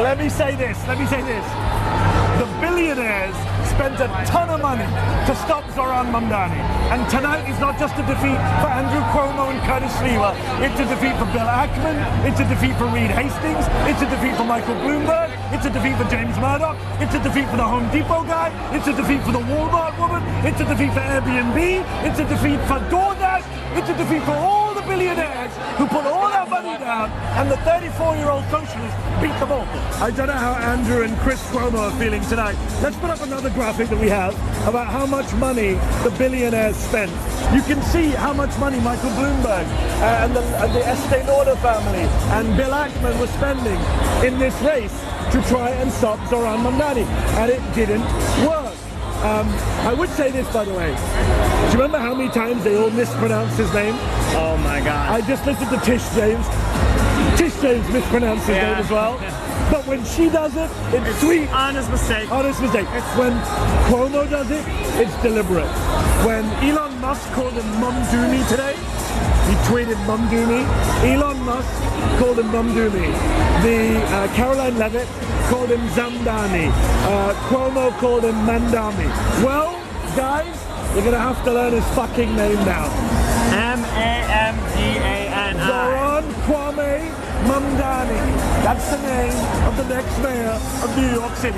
Let me say this. The billionaires spent a ton of money to stop Zoran Mamdani. And tonight is not just a defeat for Andrew Cuomo and Curtis Sliwa. It's a defeat for Bill Ackman. It's a defeat for Reed Hastings. It's a defeat for Michael Bloomberg. It's a defeat for James Murdoch. It's a defeat for the Home Depot guy. It's a defeat for the Walmart woman. It's a defeat for Airbnb. It's a defeat for DoorDash. It's a defeat for all the billionaires who put all our money down, and the 34-year-old socialist beat them all. I don't know how Andrew and Chris Cuomo are feeling tonight. Let's put up another graphic that we have about how much money the billionaires spent. You can see how much money Michael Bloomberg and the Estee Lauder family and Bill Ackman were spending in this race to try and stop Zoran Mamdani, and it didn't work. I would say this, by the way. Do you remember how many times they all mispronounced his name? Oh my God. I just listened to Tish James. Tish James mispronounced his name as well. But when she does it, it's sweet. Honest mistake. Honest mistake. When Cuomo does it, it's deliberate. When Elon Musk called him Mumdoomy today, he tweeted Mumdoomy. Elon Musk called him Mumdoomy. The Caroline Levitt called him Zamdani. Cuomo called him Mandami. Well, guys, you're gonna have to learn his fucking name now. M-A-M-D-A-N-I. Zoran Kwame Mamdani. That's the name of the next mayor of New York City.